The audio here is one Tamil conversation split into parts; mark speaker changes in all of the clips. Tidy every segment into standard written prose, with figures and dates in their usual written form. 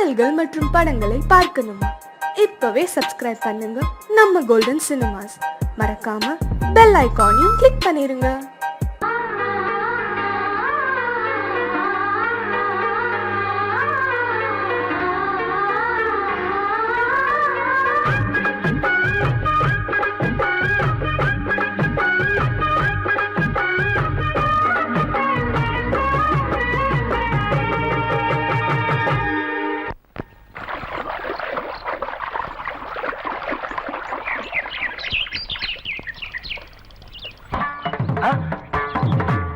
Speaker 1: பாடல்கள் மற்றும் படங்களை பார்க்கணுமா? இப்பவே சப்ஸ்கிரைப் பண்ணுங்க நம்ம கோல்டன் சினிமாஸ். மறக்காம பெல் ஐகானையும் கிளிக் பண்ணிருங்க.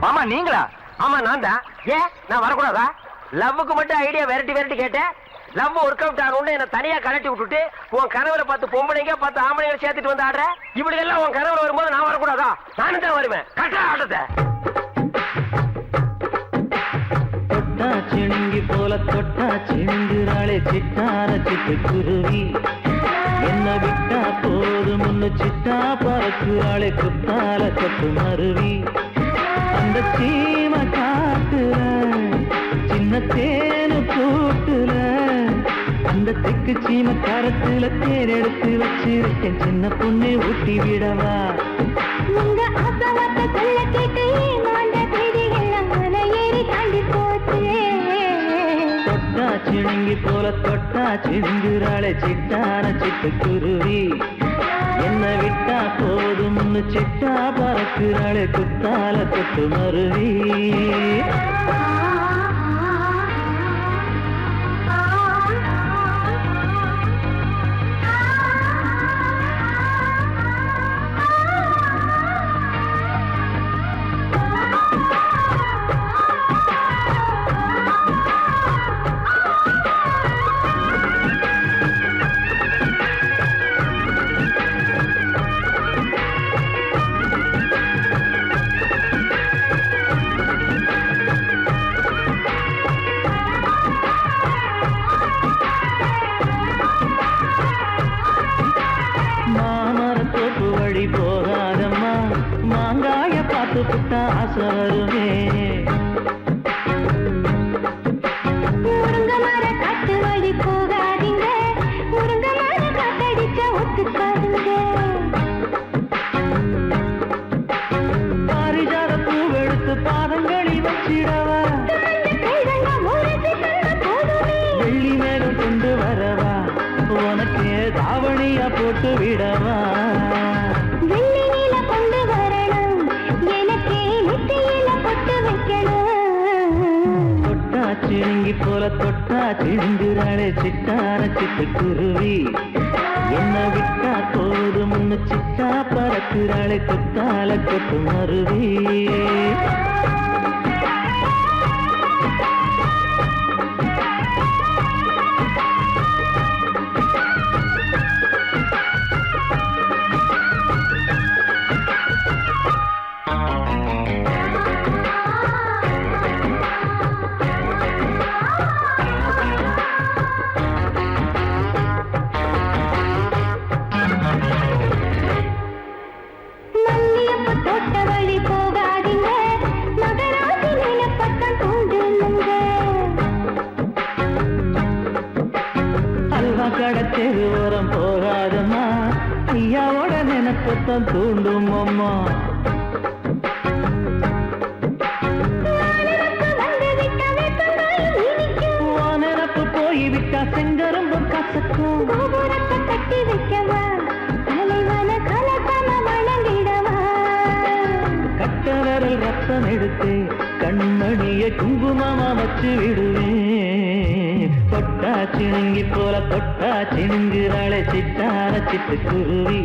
Speaker 2: மாமா நீங்களா? ஆமா நான் தான். ஏன் நான் வரக்கூடாதா? லவ்வுக்கு மட்டும் ஐடியா வெரைட்டி கேட்டேன். லவ் ஒர்க் அவுட் ஆகணும்னு என்ன தனியா கலட்டி விட்டுட்டு உன் கனவுல பார்த்து பொம்பளைங்க பார்த்து ஆம்பளைங்க சேர்த்துட்டு வந்து ஆடுற. இப்படி எல்லாம் உன் கனவுல வரும்போது நான் வரக்கூடாதா? நானும் தான் வருவேன். கட்டா ஆட்டத்தை
Speaker 3: தொட்டா சிணுங்கி போல தொட்டா சிணுங்குறாளே சிட்டார சிட்டு குருவி. என்ன விட்டா போதும் முன்னு சிட்டா பறக்குறாளே குத்தால கொத்து மருவி. அந்த சீம காட்டுல சின்ன தேனு கூட்டுல அந்த தெக்கு சீம கரத்துல தேர் எடுத்து வச்சிருக்கேன். சின்ன பொண்ணு ஊட்டி விடவா?
Speaker 4: உங்க அசவத்தை சொல்ல கேட்டு மாண்ட தேடி எல்லாம் மன ஏறி தாண்டி போச்சு.
Speaker 3: தொட்டா சிணுங்கி போல தொட்டா சிணுங்குறாளே சிட்டான சிட்டு குருவி. என்ன விட்டா போதும் சிட்டா பறக்குறாளே குத்தால கொத்து மருவி. போகாதம்மா மாங்காய பார்த்து புட்டா ஆசை வருமே.
Speaker 4: முருங்க மர காட்டு வழி போகாதீங்க, முருங்க மர காத்தடிச்ச ஒத்துக்காதுங்க.
Speaker 3: பாரிஜாத பூவெடுத்து பாதங்களில் வச்சிடவா? வெள்ளி மேலும் கொண்டு வரவா? உனக்கு தாவணியா போட்டு விடவா?
Speaker 4: வெள்ளி நீல கொண்டு வரணும், எனக்கே நெத்தியில பொட்டு வைக்கணும்.
Speaker 3: தொட்டா சிணுங்கி போல தொட்டா சிணுங்குறாளே சிட்டான சிட்டு குருவி. என்ன விட்டா போதும் சிட்டா பறக்குறாளே குத்தால கொத்து மருவி. கடத்தெரு ஓரம் போகாதம்மா, ஐயாவோட நினைப்பத்தான் தூண்டும் அம்மா. நினப்பு போய்விட்டா செங்கரும்பு கசக்கும்.
Speaker 4: கட்டி வைக்கவா? தலைவன கலக்கம வணங்கிடவா?
Speaker 3: கட்ட விரல் ரத்தம் எடுத்து கண்மணிய குங்குமமா வச்சு விடுவேன். தொட்டா சிணுங்கி போல தொட்டா சிணுங்குறாளே சிட்டான சிட்டு குருவி.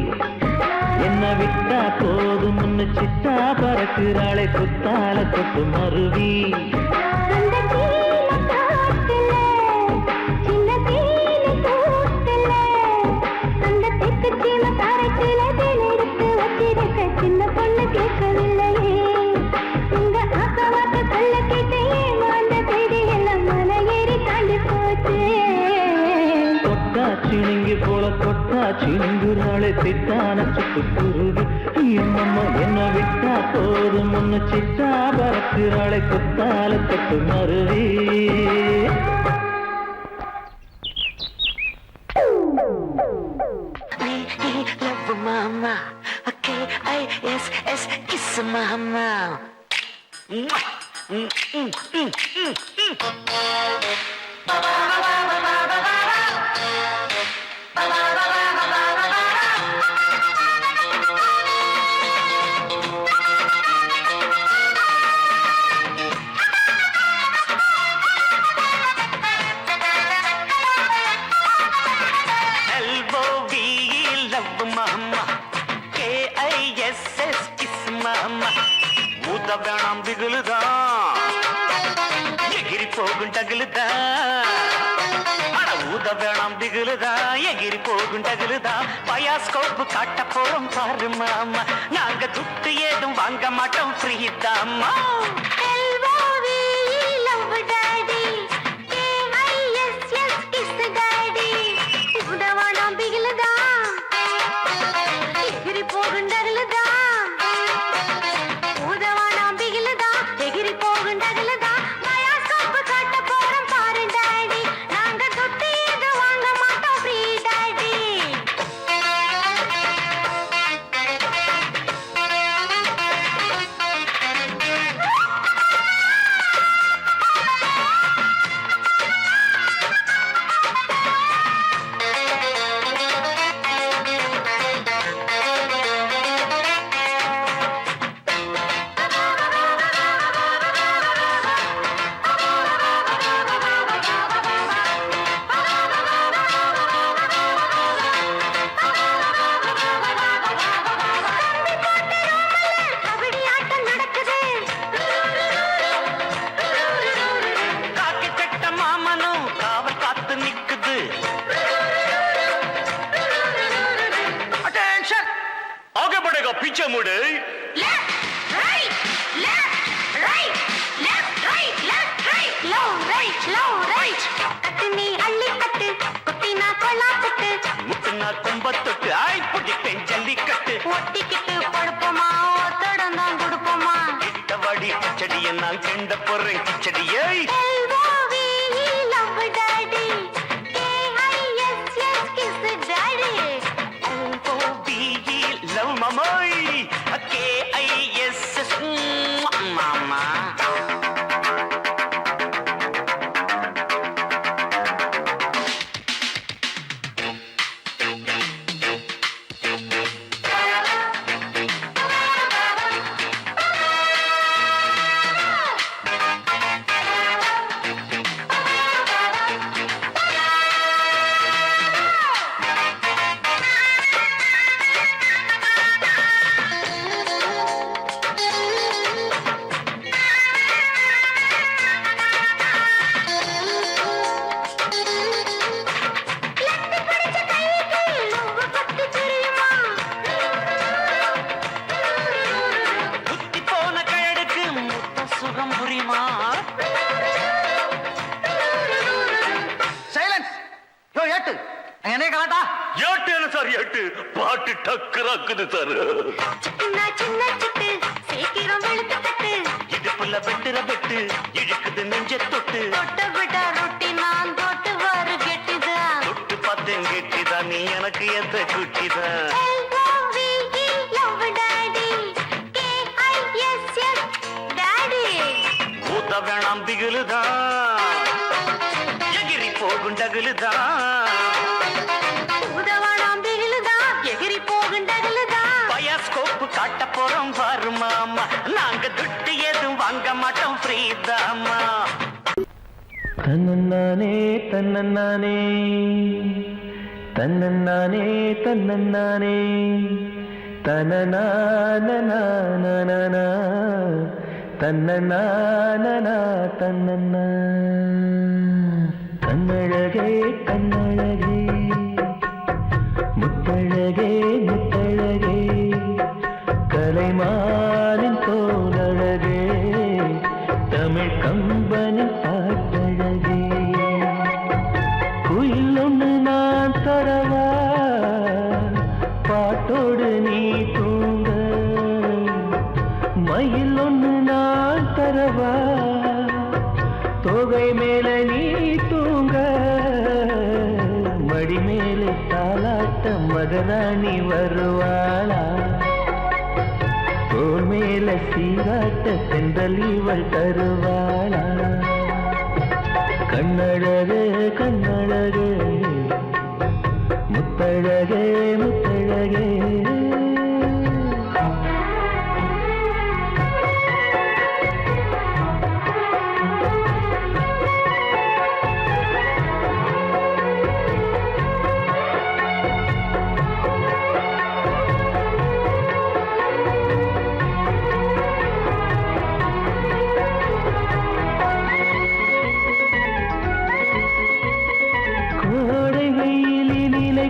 Speaker 3: என்ன விட்டா போதும் சிட்டா பறக்குறாளே குத்தால கொத்து மருவி.
Speaker 4: சின்ன பொண்ணு கேட்கவில்லையே, உங்க ஆசவாத்த சொல்ல கேட்டே மாண்ட தேடி எல்லாம் மன ஏறி தாண்டி போச்சு.
Speaker 3: தொட்டா சிணுங்கி போல தொட்டா சிணுங்குறாளே சிட்டான சிட்டு குருவி. என்னம்மா என்ன விட்டா போதும் சிட்டா பறக்குறாளே குத்தால கொத்து மருவி.
Speaker 2: அம்மா வேணாம் திகுலுதான் எகிரி போகும் டகுலுதான் ஊத வேணாம் திகுலுதான் எகிரி போகும் டகுலுதான் பயாஸ்கோப்பு காட்ட போறோம் பாரு மாமா நாங்க துட்டு ஏதும் வாங்க மாட்டோம் ஃப்ரீ தாமா पीछे मुड़े लेफ्ट राइट लो राइट कटनी अल्ली कट कुटिना कोला कट मुटना कुंबत्तट आई पुडी पेंजली कट ओट्टी किट पड़पमा ओतडना गुडपमा इट्टवडी चडियना केंड पोरे किचडिये एलओवी लव डैडी KISS किस डैडी एलओवी लव मम्मी KISS मामा பாட்டு டக்கராக்குது சார் சின்ன சின்ன சிட்டு சீக்கிரம் வெளுத்து கட்டு இடுப்புல வெட்டுற வெட்டு இழுக்குது நெஞ்ச தொட்டு தொட்ட விட ரொட்டி நான் தொட்டு வாரு கெட்டிதான் தொட்டு பார்த்தேன் கெட்டிதான் நீ எனக்கு எந்த குட்டிதான் ஊத வேணாம் திகுலுதான் எகிரி போகும் டகுலுதான் பயாஸ்கோப்பு காட்ட போறோம் பாரு மாமா நாங்க துட்டு ஏதும் வாங்க மாட்டோம் ஃப்ரீ தாமா
Speaker 3: தன்னன்னானே தன்னன்னானே தன்னன்னானே தன்னன்னானே தனநானநானநானா தன்னநானனா தன்னன்னா கண்ணழகே கண்ணழகே முத்தழகே முத்தழகே கலைமானின் தோலழகே தமிழ் கம்பனின் பாட்டழகே குயில் ஒன்று நான் தரவா பாட்டோடு நீ தூங்க மயில் ஒன்று நான் தரவா தொகை மேல நீ தூங்க மடி மேலே தாலாட்ட மகராணி வருவாளா தோல் மேல மேல சீராட்ட சென்றல் இவள் தருவாளா கண்ணழகே கண்ணழகே முத்தழகே முத்தழகே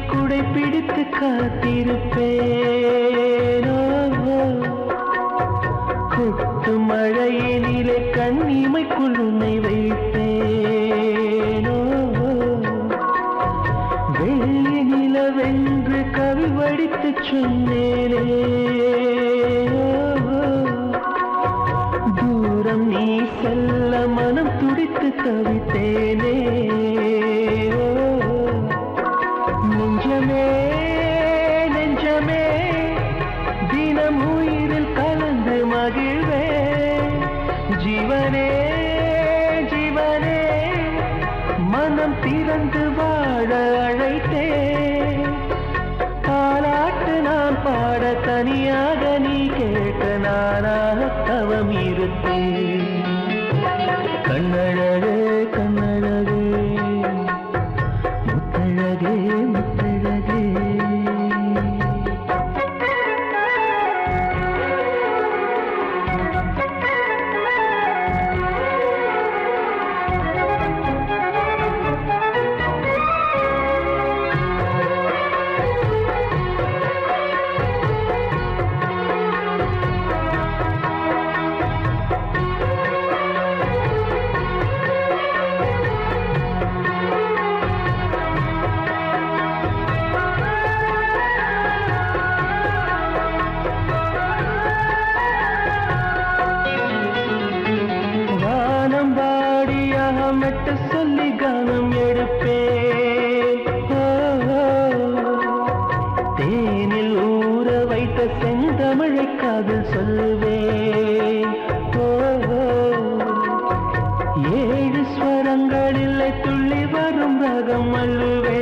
Speaker 3: குடை பிடித்து காத்திருப்பேனோ கொட்டு மழையினிலே கண்ணிமைக்குள் உன்னை வைப்பேனோ வெள்ளி நிலவென்று கவி வடித்து சொன்னேனே தூரம் நீ செல்ல மனம் துடித்து தவித்தேனே நெஞ்சமே நெஞ்சமே தினம் உயிரில் கலந்து மகிழ்வே ஜீவனே ஜீவனே மனம் திறந்து வாழ அழைத்தே தாலாட்டு நான் பாட தனியாக நீ கேட்க நானாக தவம் இருப்பேன் கண்ணழகே கண்ணழகே முத்தழகே முத்தழகே மெட்டு சொல்லி கானம் எடுப்பேன் தேனில் ஊற வைத்த செந்தமிழை காதில் சொல்லுவேன் ஏழு ஸ்வரங்களில் துள்ளி வரும் ரகம் அல்லுவேன்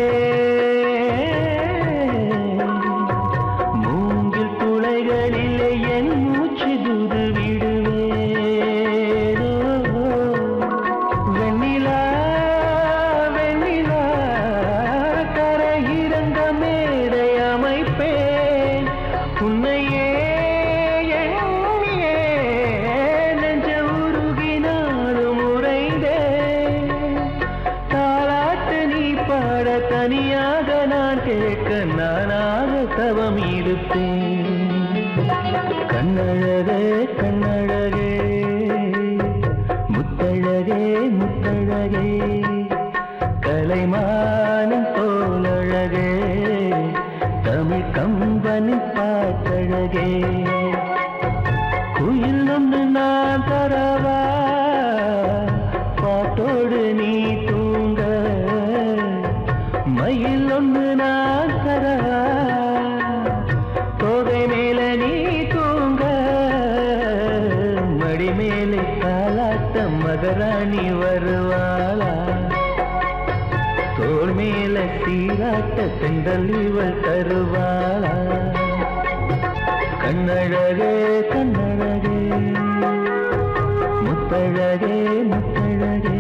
Speaker 3: மூங்கில் துளைகளிலே என் மூச்சு தூது விடுவேன் தனியாக நான் கேட்க நானாக தவம் இருப்பேன் கண்ணழகே கண்ணழகே முத்தழகே முத்தழகே கலைமானம் தோலழகே தமிழ் கம்பனி பாட்டழகே குயில் ஒன்று நான் தரவா பாட்டோடு நீ தூங்க மயில் ஒன்று நான் தரவா தோகை மேல நீ தூங்க மடி மேலே தாலாட்ட மகராணி வருவாளா தோள் மேல சீராட்ட சென்றல் இவள் தருவாளா கண்ணழகே கண்ணழகே முத்தழகே முத்தழகே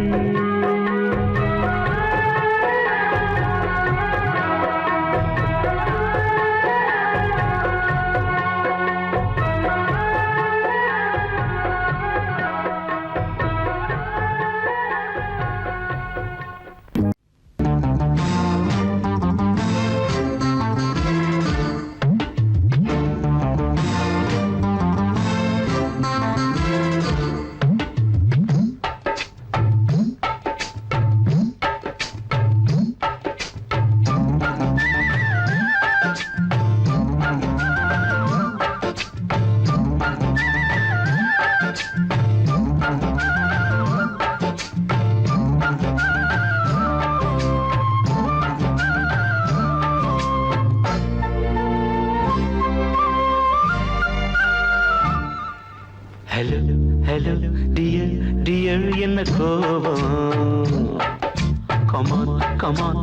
Speaker 3: கமான்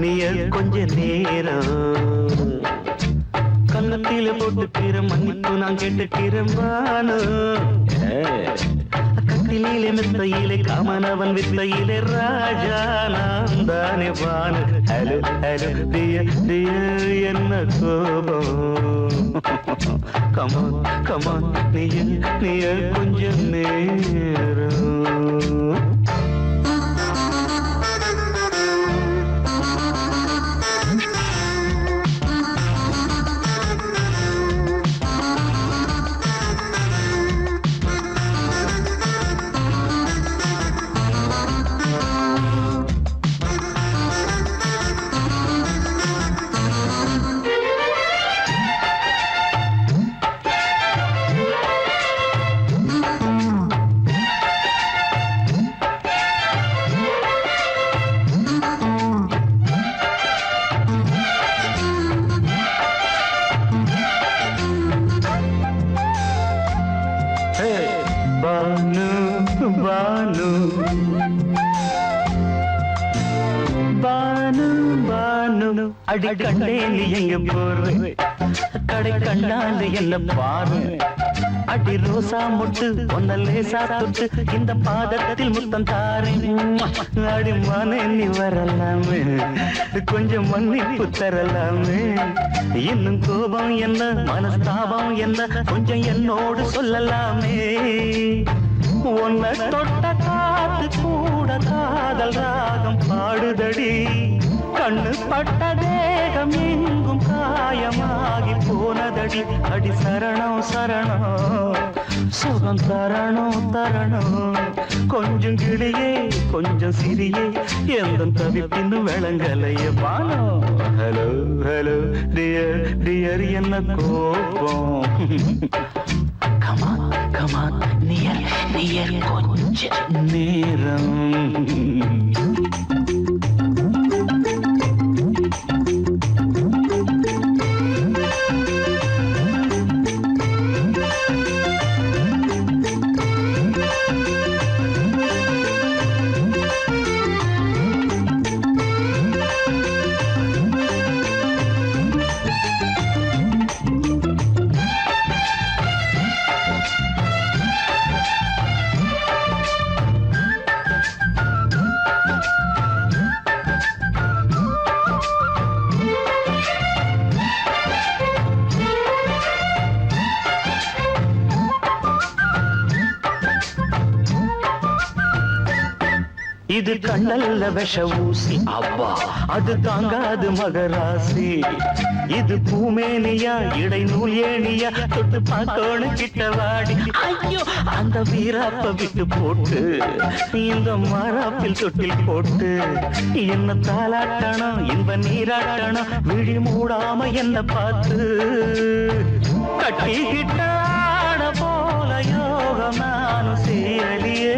Speaker 3: நீயல் கொஞ்ச நேரம் கன்னத்தில போட்டுக்கிற மன்னிப்பு நான் கேட்டுக்கிறேன் வானு கட்டிலே மெத்தையிலே காமனவன் வித்தையிலே ராஜா நான் தானே வானு ஹலோ ஹலோ என்ன கோபம் கமான் நீயல் கொஞ்ச நேரம் அடி கண்டே நீ எங்க போற கடை கண்டாந்து என்ன பாரு அடி ரோசா முட்டு ஒன்ன லேசா தொட்டு இந்த பாதத்தில் முத்தம் தாரேன் அடி மானே நீ வரலாமே கொஞ்சம் மன்னிப்பு தரலாமே இன்னும் கோபம் என்ன மனஸ்தாபம் என்ன கொஞ்சம் என்னோடு சொல்லலாமே உன்னை தொட்ட காத்து கூட காதல் ராகம் பாடுதடி கண்ணு பட்ட தேகம் எங்கும் காயமாகி போனதடி அடி சரணம் சுகம் தரணும் கொஞ்சம் கிளியே கொஞ்சம் சிறியே எந்த தவிப்பின்னு விளங்கலைய பானோ ஹலோ டியர் என்ன கோபம் கமான் நியர் கொஞ்ச நேரம் இது கண்ணல்ல விஷ ஊசி அவ்வா அது தாங்காது மகராசி இது பூமேனியா இடை நூல் ஏனியா தொட்டு பார்க்கோணு கிட்ட வாடி ஐயோ அந்த வீராப்ப விட்டு போட்டு இந்த மாறாப்பில் தொட்டில் போட்டு என்ன தாளாட்டணும் இன்ப நீராட்டணும் விழி மூடாம என்ன பார்த்து கட்டிக்கிட்டாட போல யோகம் நானும் சேரலியே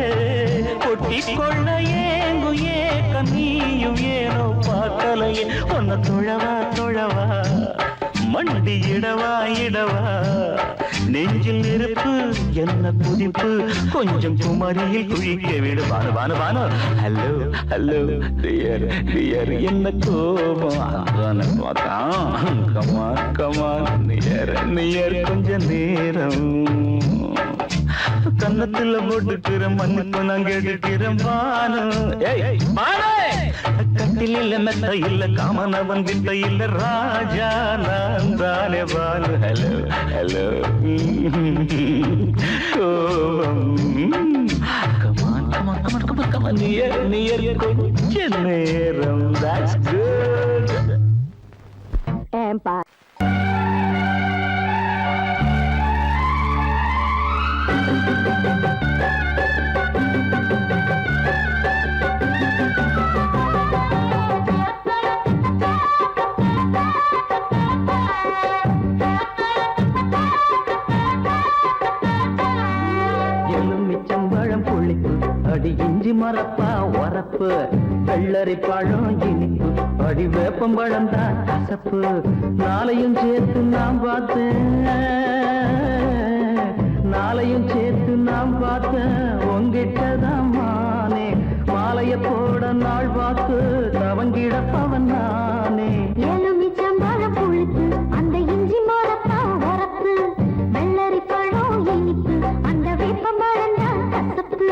Speaker 3: கொள்ள ஏங்கு ஏக்க நீயும் ஏனோ பார்க்கலையே உன்னை தொழவா மண்டி இடவா நெஞ்சில் நெருப்பு என்ன குதிப்பு கொஞ்சம் குமரியில் குழிக்க விடு வானு ஹலோ டியர் என்ன கோபம் கமான் நியர் கொஞ்ச நேரம் கன்னத்துல போட்டுக்கிற மன்னிப்பு நான் கேட்டுக்கிறேன் பானு கட்டில மெத்த இல்ல காமனவன் வித்த இல்ல ராஜா நான் தானே பானு ஹலோ கமான் நியர் கொஞ்ச நேரம் that's good அடி இஞ்சி மரப்பா உரப்பு வெள்ளரி பழம் இனிப்பு அடி வேப்பம்பழம் தான் கசப்பு நாளையும் சேர்த்து நாம் பார்த்தேன் உங்கிட்டதான் மானே மாலைய போட நாள் பார்த்து தவங்கிடப்பவன் நானே.
Speaker 4: எலுமிச்சம்பழம் புளிப்பு அந்த இஞ்சி மரப்பா வரப்பு வெள்ளரி பழம் இனிப்பு அந்த வேப்பம்பழம் தான் கசப்பு.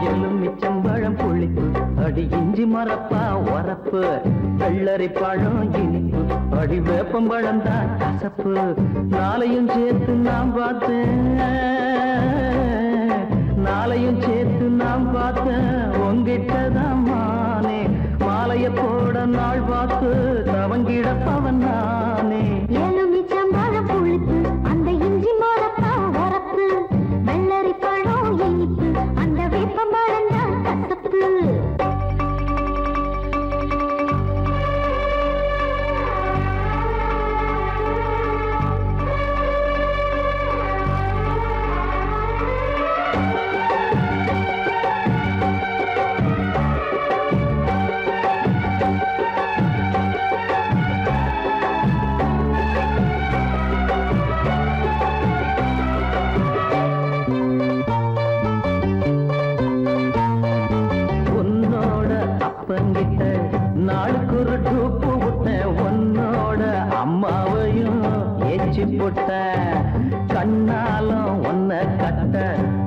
Speaker 3: எலுமிச்சம்பழம் புளிப்பு அடி இஞ்சி மரப்பா வரப்பு வெள்ளரி பழம் இனிப்பு அடி வேப்பம்பழம் தான் கசப்பு. நாளையும் சேர்த்து நாம் பார்த்தேன், நாளையும் சேர்த்து நாம் பார்த்தேன் உங்கிட்டதான் மானே. மாலைய போட நாள் பார்த்து தவங்கிடப்பவன் நானே.
Speaker 4: எலுமிச்சம்பழம் புளிப்பு அந்த இஞ்சி மரப்பா வரப்பு வெள்ளரி பழம் இனிப்பு அந்த வேப்பம்பழம் தான் கசப்பு.
Speaker 3: உன்னோட அப்பங்கிட்ட நாளுக்கு ஒரு டூப்பு விட்டேன், உன்னோட அம்மாவையும் ஏச்சி போட்டேன். கண்ணாலும் ஒன்ன கட்ட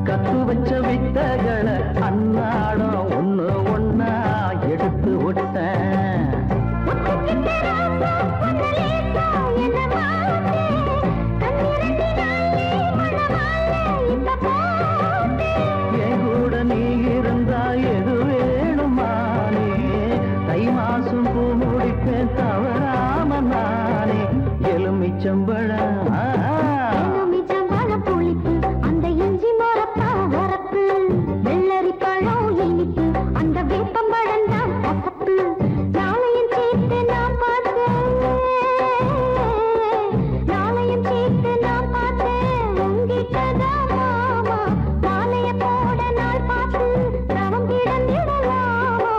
Speaker 3: கத்து வச்ச வித்தகளை அன்னாடம் ஒண்ணு ஒன்னா எடுத்து விட்டேன். என் கூட நீ இருந்தா எது வேணுமானே. தை மாசம் பூ முடிப்பேன் தவறாம நானே. எலுமிச்சம்பழம்
Speaker 4: எலுமிச்சம்பழம் புளிப்பு அந்த இஞ்சி மரப்பா வரப்பு வெள்ளரி பழம் இனிப்பு அந்த வேப்பம்பழம் தான் கசப்பு. நாளையும் சேர்த்து நான் பார்த்தேன், நாளையும் சேர்த்து நான் பார்த்தேன் உங்கிட்டதான் மாமா. மாலைய போட நாள் பார்த்து தவம் கிடந்திடலாமா.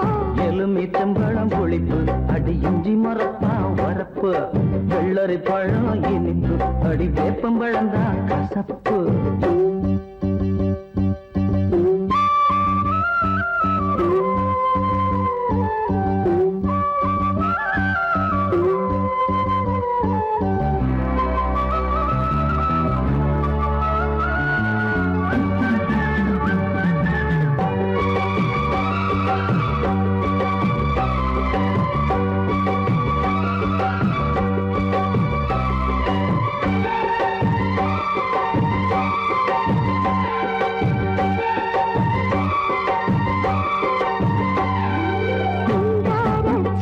Speaker 3: எலுமிச்சம்பழம் புளிப்பு அடி இஞ்சி மரப்பா வரப்பு வெள்ளரி பழம் இனிப்பு அடி வேப்பம்பழம் தான் கசப்பு.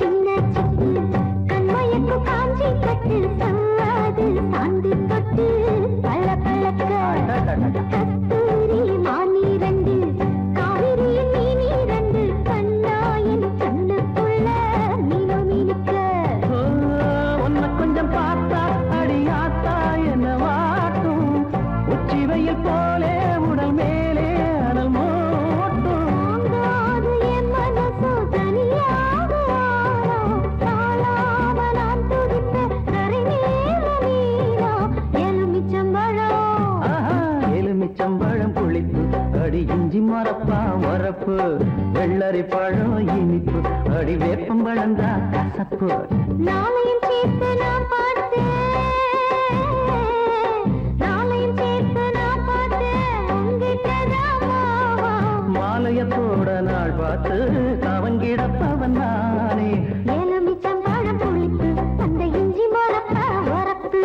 Speaker 4: சின்ன சிட்டு கண்மயக்கு காஞ்சி கட்டு சல்லாது சாந்து தொட்டு பள்ள பழக்க கஸ்தூரி மானி ரெண்டு காவிரியின் மீனி ரெண்டு கண்ணாயின் கண்ணுக்குள்ள மீனோ மீனுக்க.
Speaker 3: உன்னை கொஞ்சம் பார்த்தா அடியாத்தா என்ன வாட்டும். உச்சி வெயில் போலே உடல் மேலே அனல் மூட்டும்.
Speaker 4: தாங்காது என் மனசு தனியாக ஆனா, தாழாம நான் துடிப்பேன் கரை மேல நீனா. எலுமிச்சம்பழம்
Speaker 3: ஆஹா, எலுமிச்சம்பழம் புளிப்பு அடி இஞ்சி மரப்பா வரப்பு வெள்ளரி பழம் இனிப்பு அடி வேப்பம்பழம் தான் கசப்பு.
Speaker 4: நாளையும் சேர்த்து நான் பார்த்தேன், நாளையும் சேர்த்து நான் பார்த்தேன் உங்கிட்டதான் மாமா.
Speaker 3: மாலையத்தோட நாள் பார்த்து தவங்கிடப்பவன் நானே.
Speaker 4: எலுமிச்சம்பழம் புளிப்பு அந்த இஞ்சி மரப்பா வரப்பு.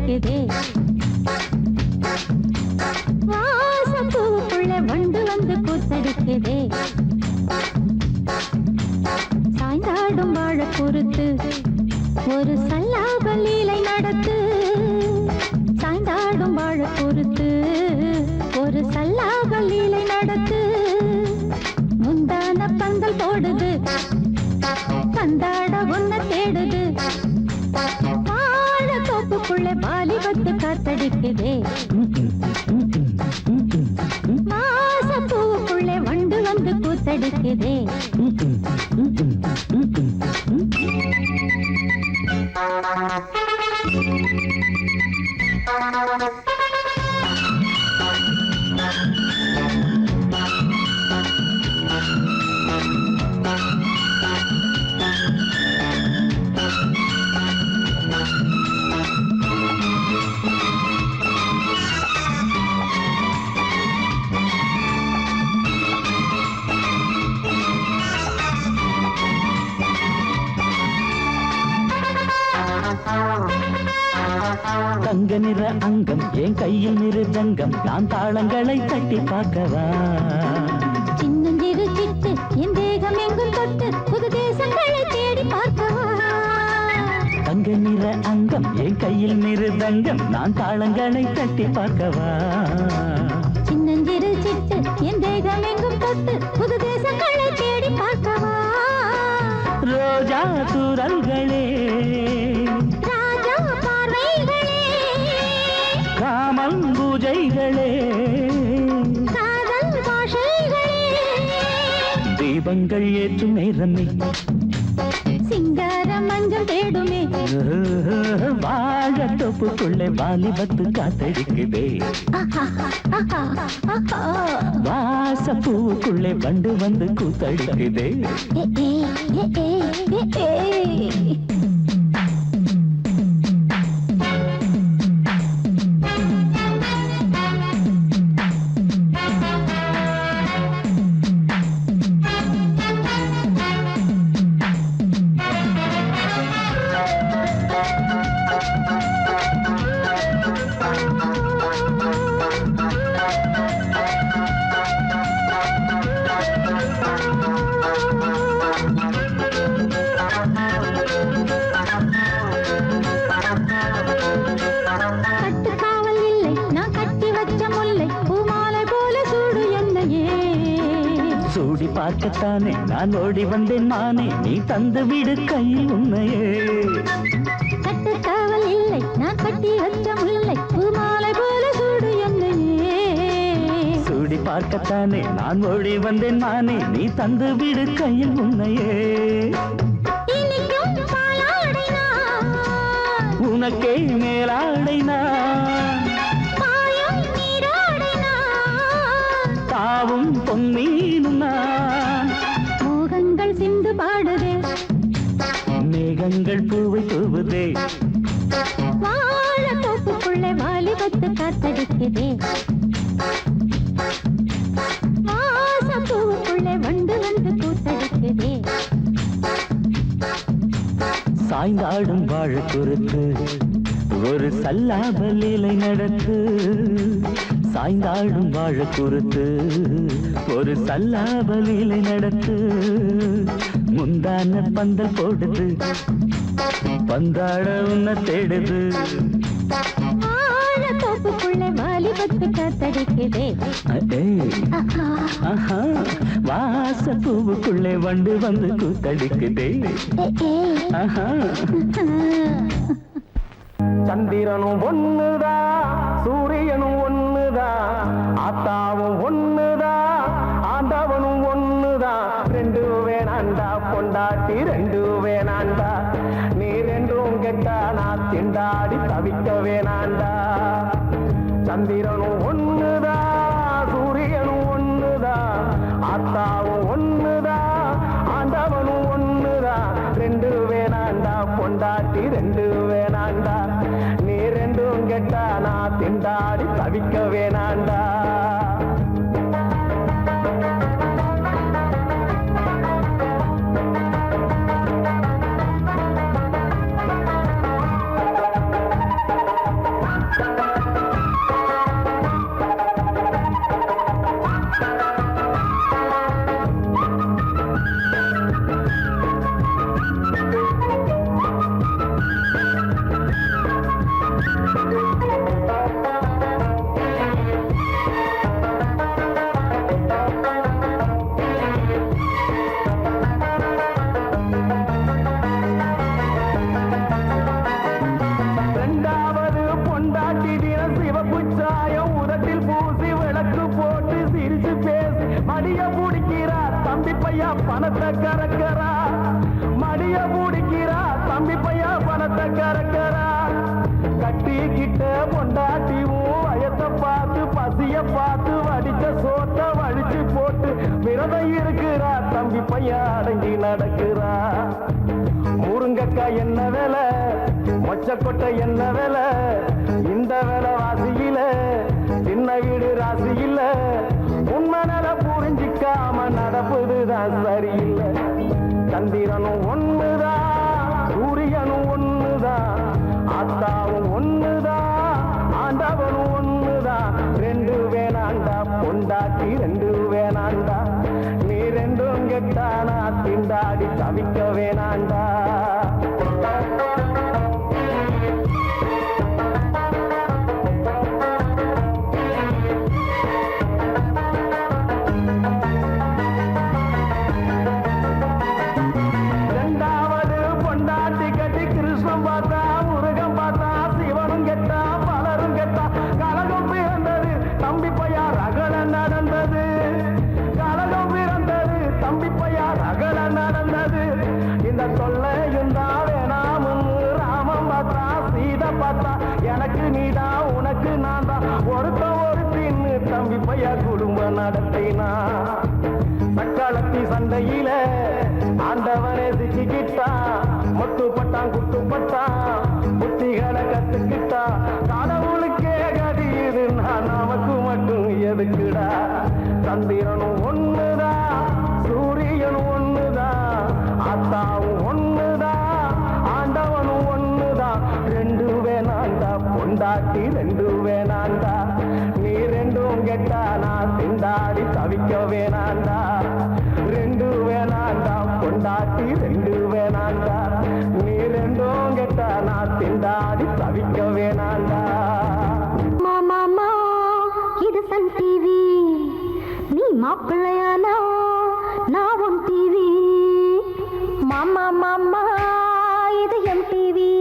Speaker 4: கூத்தடிக்குதே வாசப்பூக்குள்ள வண்டு வந்து கூத்தடிக்குதே சாய்ந்தாடும் வாழ பொறுத்து ஒரு சல்லாப லீலை நடத்து சாய்ந்தாடும் வாழ பொறுத்து ஒரு சல்லாப லீலை நடத்து முந்தான பந்தல் போடுது பந்தாட ஒன்ன தேடுது வாழ தோப்புக்குள்ள வாலிபத்து காத்தடிக்குதே மாசப்பூவுக்குள்ள வண்டு வந்து கூத்தடிக்குதே
Speaker 3: தங்க நிற அங்கம் என் கையில் மிருதங்கம் நான் தாளங்களை தட்டி பார்க்கவா
Speaker 4: சின்னஞ்சிறு சிட்டு என் தேகம் எங்கும் தொட்டு புது தேசங்களை தேடி பார்க்கவா
Speaker 3: தங்க நிற அங்கம் என் கையில் மிருதங்கம் நான் தாளங்களை தட்டி பார்க்கவா
Speaker 4: சின்னஞ்சிறு சிட்டு என் தேகம் எங்கும் தொட்டு புது தேசங்களை தேடி பார்க்கவா
Speaker 3: ரோஜா தூரல்களே
Speaker 4: ராஜா பார்வைகளே
Speaker 3: காமல் பூஜைகளே
Speaker 4: காதல் பாஷைகளே
Speaker 3: தீபங்கள் ஏற்றும் நேரமே
Speaker 4: சிங்கார மஞ்சள் தேடுமே
Speaker 3: வாழ தொப்புக்குள்ளே வாலிபத்து காத்தடிக்குதே வாசப்பூவுக்குள்ளே வண்டு வந்து கூத்தடிக்குதே
Speaker 4: கட்டுக்காவல் இல்லை நான் கட்டி வச்ச முல்லை பூமாலை போல சூடு என்னையே
Speaker 3: சூடி பார்க்கத்தானே நான் ஓடி வந்தேன் மானே நீ தந்து விடு கையில் உண்மையே
Speaker 4: கட்டுக்காவல் இல்லை நான் கட்டி வச்ச முல்லை பூமாலை போல சூடு என்னையே
Speaker 3: சூடி பார்க்கத்தானே நான் ஓடி வந்தேன் மானே நீ தந்து விடு கையில் உண்மையே
Speaker 4: இனிக்கும் பாலாடை நான்
Speaker 3: உனக்கே மேலாடை நான்
Speaker 4: பாயும் நீராடை நான்
Speaker 3: தாவும் பொன்னீனும் நான்
Speaker 4: மோகங்கள் சிந்து பாடுதே
Speaker 3: மேகங்கள் பூவை தூவுதே
Speaker 4: வாழ தோப்புக்குள்ளே வாலிபத்து காத்தடிக்குதே வாசப்பூவுக்குள்ளே வண்டு வந்து கூத்தடிக்குதே
Speaker 3: சாய்ந்தாடும் வாழ பொறுத்து ஒரு சல்லாப லீலை நடத்து சாய்ந்தாடும் வாழ பொறுத்து ஒரு சல்லாப லீலை நடத்து முந்தான பந்தல் போடுது பந்தாட உன்ன தேடுது
Speaker 4: வாழ தோப்புக்குள்ளே வாலிபத்து காத்தடிக்குதே
Speaker 3: வாசப்பூவுக்குள்ளே வண்டு வந்து கூத்தடிக்குதே ஆஹா.
Speaker 2: சந்திரனும் ஒண்ணுதா சூரியனும் ஒண்ணுதா ஆத்தாவும் ஒண்ணுதா ஆண்டவனும் ஒண்ணுதா ரெண்டு வேணாண்டா பொண்டாட்டி ரெண்டு வேணாண்டா நீ ரெண்டும் கெட்டா நான் திண்டாடி தவிக்க வேணாண்டா சந்திரனும் ஒண்ணுதா சூரியனும் ஒண்ணுதா ஆத்தாவும் ஒண்ணுதா ஆண்டவனும் ஒண்ணுதா ரெண்டு வேணாண்டா பொண்டாட்டி ரெண்டு வேணாண்டா நீ ரெண்டும் கெட்டா நான் திண்டாடி தவிக்க வேணாண்டா
Speaker 3: பணத்தை கறக்கிறா மடிய பிடிக்கிறா தம்பி பையா பணத்தை கறக்கிறா கட்டிக்கிட்ட பொண்டாட்டியும் வயத்தை பார்த்து பசிய பார்த்து வடிச்ச சோத்த வடிச்சு போட்டு விரதம் இருக்கிறா தம்பி பையன் அடங்கி நடக்கிறா முருங்கக்காய் என்ன வேலை மொச்சக்கொட்டை என்ன வேலை இந்த வேலை வாசியில சின்ன வீடு ராசியில உண்மை நில புரிஞ்சிக்காம நடப்புதுதான் சரியில்லை சந்திரனும் ஒண்ணுதான் சூரியனும் ஒண்ணுதான் ஆத்தாவும் ஒண்ணுதான் ஆண்டவனும் ஒண்ணுதான் ரெண்டு வேணாண்டா பொண்டாட்டி ரெண்டு வேணாண்டா நீ ரெண்டும் கெட்டானா திண்டாடி தவிக்க வேணாண்டா எனக்கு நீடா உனக்கு நான் தான் ஒருத்த ஒரு தின்னு தம்பி பையா குடும்பம் நடத்தினா சக்காலத்தி சண்டையில ஆண்டவனே சிக்கிக்கிட்டா முட்டுப்பட்டான் குட்டுப்பட்டான் புத்திகளை கத்துக்கிட்டா கடவுளுக்கே கதி இது நான் நமக்கு மட்டும் எதுக்குடா சந்திரனும் ஒண்ணுதான் சூரியனும் ஒண்ணுதான் ஆத்தாவும் ஒண்ணுதான் ஆண்டவனும் ஒண்ணுதான் ரெண்டு வேணாண்டா பொண்டாட்டி ரெண்டு வேணாண்டா நீ ரெண்டும் கெட்டா நான் திண்டாடி தவிக்க வேணாண்டா ரெண்டு வேணாண்டா பொண்டாட்டி ரெண்டு வேணாண்டா நீ ரெண்டும் கெட்டா நான் திண்டாடி தவிக்க வேணாண்டா
Speaker 4: மாமா இது சன் டிவி நீ மாப்பிள்ளையானா நான் உன் டிவி மாமா மாமா இது எம் டிவி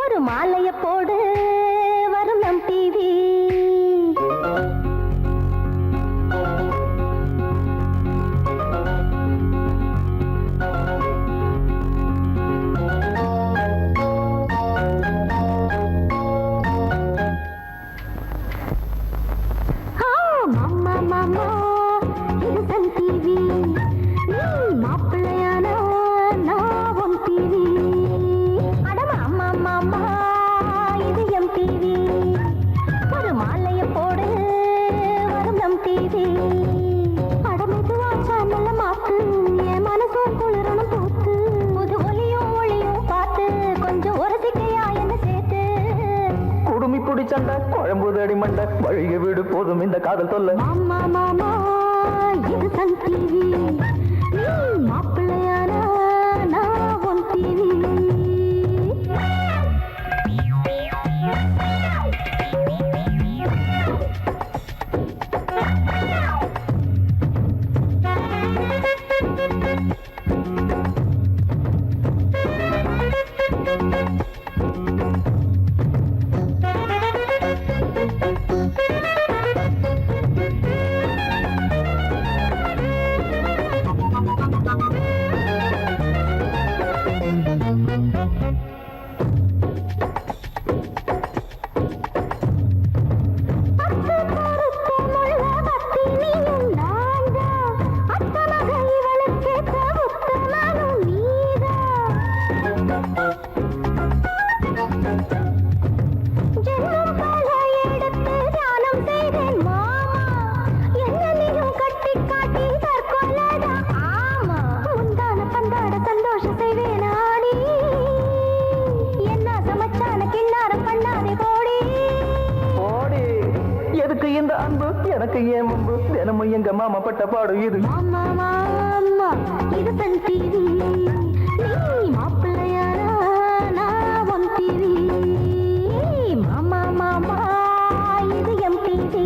Speaker 4: ஒரு மாலைய போடு வரும் நம் டிவி மாமா மாமா இது சன் டிவி நீ மாப்பிள்ளையானா நான் உன் டிவி அட மாமா மாமா இது எம் டிவி ஒரு மாலைய போடு வரும் நம் டிவி அட மெதுவா சேனல்ல மாத்து என் மனசும் குளிரணும் பூத்து புது ஒலியும் ஒளியும் பார்த்து கொஞ்சம் உரசிக்கையா என்ன சேர்த்து
Speaker 3: குடுமி புடி சண்டை குழம்புதடி மண்டை வழிய வீடு போதும் இந்த காதல் தொல்லை
Speaker 4: மாமா மாமா இது சன் டிவி நீ மாப்பிள்ளையானா நான் உன் டிவி
Speaker 3: எனக்கு ஏன் முன்பு தினமும் எங்க மாமா பட்ட பாடு இது
Speaker 4: மாமா மாமா இது சன் டிவி நீ மாப்பிள்ளையானா நான் உன் டிவி மாமா மாமா இது எம் டிவி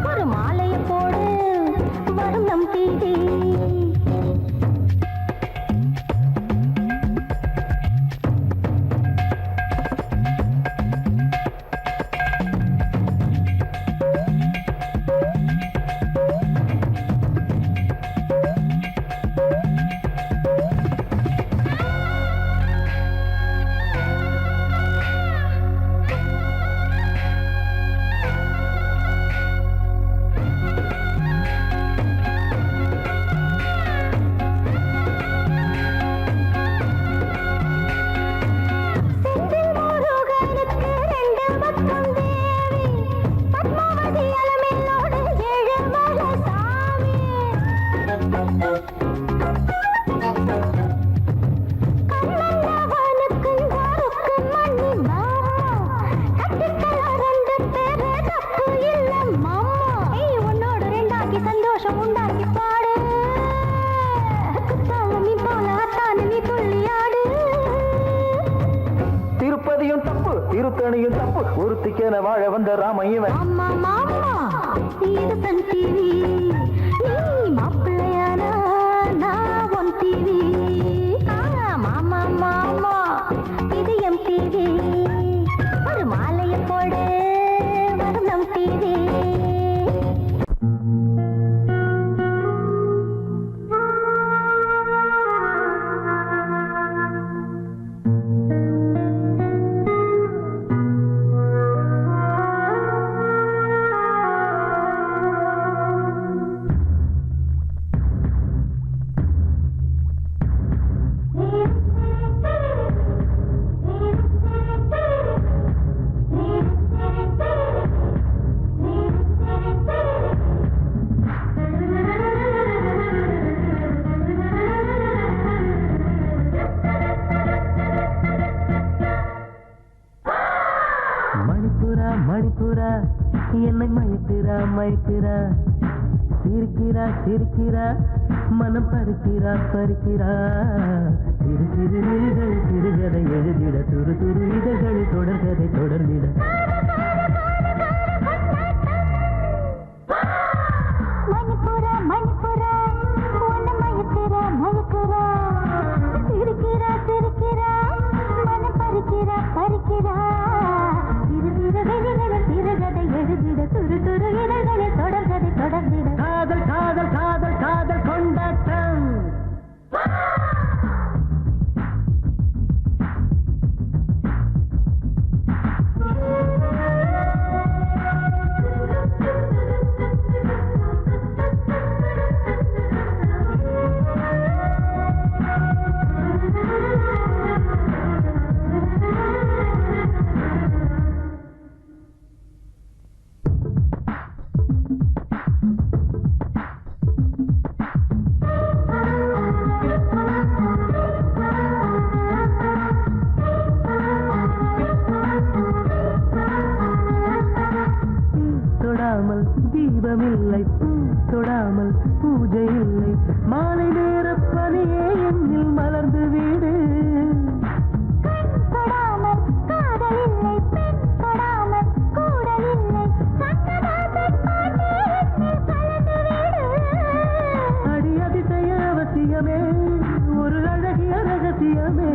Speaker 4: ஒரு மாலைய போடு வரும் நம் டிவி
Speaker 3: திருப்பதியும் தப்பு திருத்தணியும் தப்பு ஒருத்திக்கென வாழ வந்த ராமையவன்
Speaker 4: மாமா மாமா இது சன் டிவி நீ மாப்பிள்ளையானா நான் உன் டிவி மாமா மாமா இது எம் டிவி ஒரு மாலையை போடு வரும் நம் டிவி
Speaker 3: மணிப்புரா மணிப்புரா என்னை மயக்கிறா மயக்கிறா சிரிக்கிறா சிரிக்கிறா மனம் பறிக்கிறா பறிக்கிறா சிறு சிறு நிலைகள் சிறுகதை எழுதிட துரு துரு இதழ்கள் தொடர்கதை தொடர்ந்திட
Speaker 4: மணிப்புரா மணிப்புரா உன்னை மயக்கிறா மயக்கிறா சிரிக்கிறா சிரிக்கிறா மனம் பறிக்கிறா பறிக்கிறா சிறு சிறு வெளிகளில் சிறுகதை எழுதிட துரு துரு இதழ்களில் தொடர்கதை தொடர்ந்திட
Speaker 3: காதல் காதல் காதல் காதல் கொண்டாட்டம் தொடாமல் தீபமில்லை தொடாமல் பூஜை இல்லை மாலை நேர பனியே என்னில் மலர்ந்து வீடு
Speaker 4: தொடாமல் காதல் இல்லை பெண் தொடாமல் கூடல் இல்லை சங்கதாசன் பாட்டே என்னில் கலந்து விடு
Speaker 3: அடி அதிசய அவசியமே ஒரு அழகிய ரகசியமே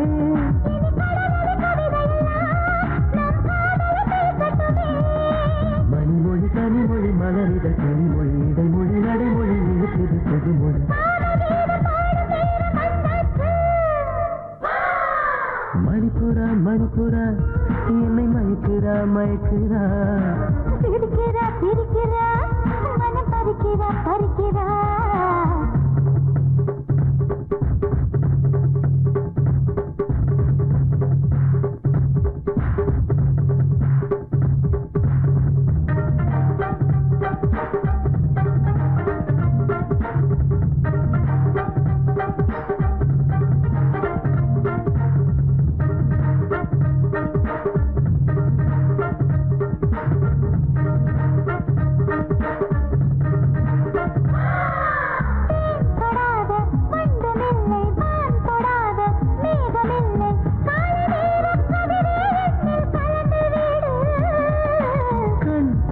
Speaker 4: இனி கடவுள் கவிதையெல்லாம் நம் காதலை பேசட்டுமே
Speaker 3: மணிமொழி கனிமொழி மலரிட கனிமொழி இடைமொழி நடைமொழி இருக்குது புதுமொழி மணிப்புரா மணிப்புரா என்னை மயக்கிறா மயக்கிறா
Speaker 4: சிரிக்கிறா சிரிக்கிறா மனம் பறிக்கிறா பறிக்கிறா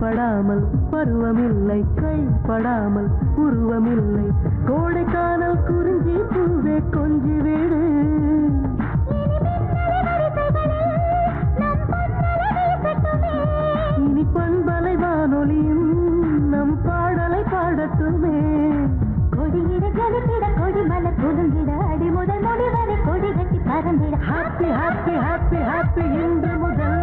Speaker 3: படாமல் பருவமில்லை கை படாமல் உருவமில்லை கோடைக்கானல் குறிஞ்சி பூவே கொஞ்சி வீடு இனி பண்பலை வானொலியும் நம் பாடலை பாடட்டுமே
Speaker 4: கொடியிட ஜலித்திட கொடி மலர் குலுங்கிட அடி முதல் முடி வரை கொடி கட்டி பறந்திட
Speaker 3: ஹாப்பி ஹாப்பி ஹாப்பி ஹாப்பி இன்று முதல்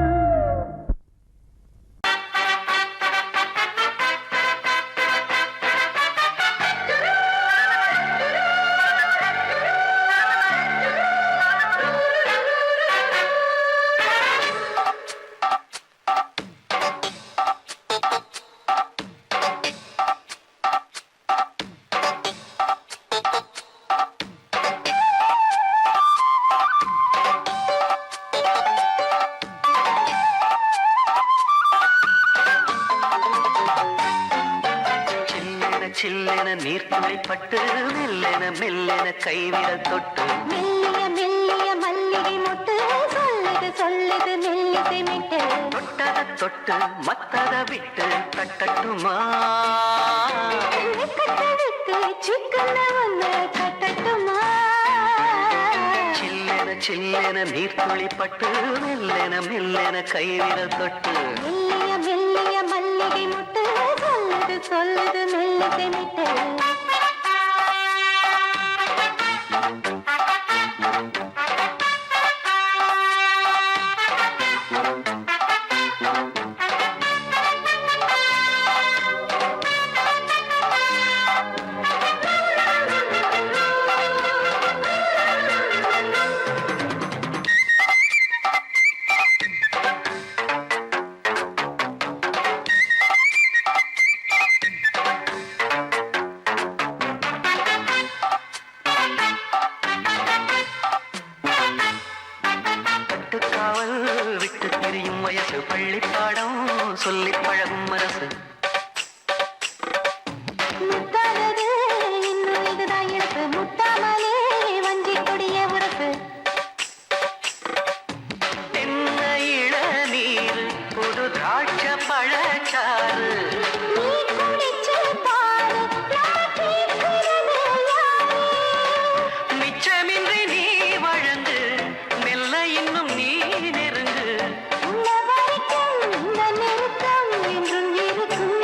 Speaker 3: சில்லென நீர்த்துளைப்பட்டு மெல்லென மெல்லென கைவிரல் தொட்டு
Speaker 4: மெல்லிய மெல்லிய மல்லிகை மொட்டு சொல்லுது சொல்லுது மெல்லிசை மெட்டு
Speaker 3: தொட்டத தொட்டு மத்தத விட்டு தட்டட்டுமா
Speaker 4: கட்டவிட்டு சிக்கன ஒன்று கட்டட்டுமா
Speaker 3: சில்லென சில்லென நீர்த்துளி பட்டு மெல்லென மெல்லென கைவிரல் தொட்டு
Speaker 4: மெல்லிய மெல்லிய மல்லிகை முட்டு சொல்லுது சொல்லுது மெல்லிசை மெட்டு
Speaker 3: காவல் விட்டு திரியும் வயசு பள்ளிப்பாடம் சொல்லி பழகும் மனசு
Speaker 4: முத்தானது இன்னும் இதுதான் இழப்பு முத்தாமலே வஞ்சி கொடிய உரசு
Speaker 3: என்ன இளநீர் புது திராட்ச பழச்சாறு
Speaker 4: நீ குடிச்சு பாரு நான் கேட்கிறது யாரு
Speaker 3: மிச்சமின்றி நீ வழங்கு மெல்ல இன்னும் நீ நெருங்கு
Speaker 4: உள்ள வரைக்கும் இந்த நெருக்கம் என்றும் இருக்கும்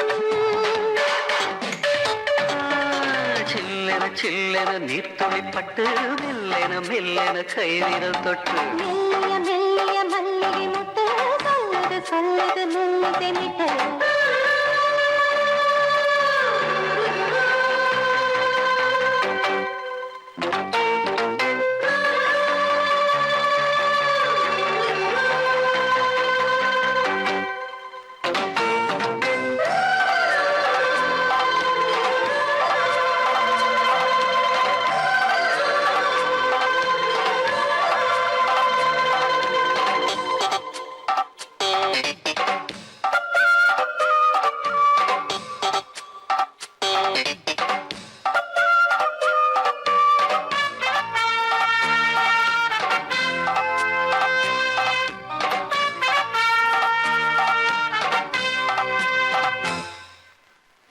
Speaker 3: சில்லென சில்லென நீர்த்துளி பட்டு மெல்லென மெல்லென கைவிரல் தொட்டு
Speaker 4: மெல்லிய மெல்லிய மல்லிகை முட்டு சொல்லுது சொல்லுது மெல்லிசை மிட்டு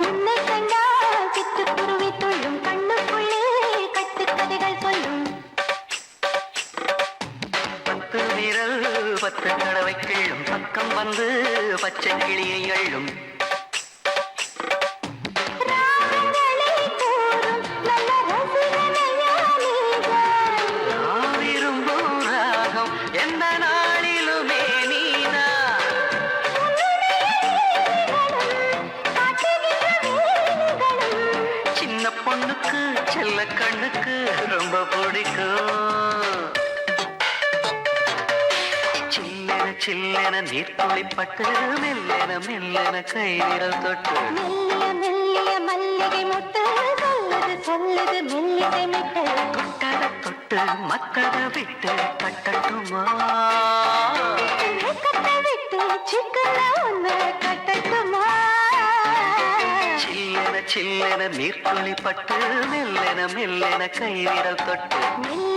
Speaker 4: உன்னை கண்டால் சிட்டுக்குருவி துள்ளும் கண்ணுக்குள்ளே கட்டுக்கதைகள் சொல்லும்
Speaker 3: பத்து விரல் பத்து தடவை கிள்ளும் பக்கம் வந்து பச்சை கிளியை அள்ளும்
Speaker 4: ராகங்களை கூறும் நல்ல ரசிகனையா நீதான்.
Speaker 3: நான் விரும்பும் ராகம் எந்த நாளிலுமே நீனா சின்ன பொண்ணுக்கு செல்ல கண்ணுக்கு ரொம்ப பிடிக்கும் சில்லென சில்லென நீர்த்துளி பட்டு மெல்லென மெல்லென கைவிரல் தொட்டு
Speaker 4: மெல்லிய மெல்லிய மல்லிகை முட்டு சொல்லுது சொல்லுது மெல்லிசை மிட்டு
Speaker 3: தொட்டத தொட்டு மத்தத விட்டு தட்டட்டுமா
Speaker 4: கட்டவிட்டு சிக்கன ஒன்று கட்டட்டுமா
Speaker 3: சில்லென சில்லென நீர்த்துளி பட்டு மெல்லென மெல்லென கைவிரல் தொட்டு
Speaker 4: மெல்லிய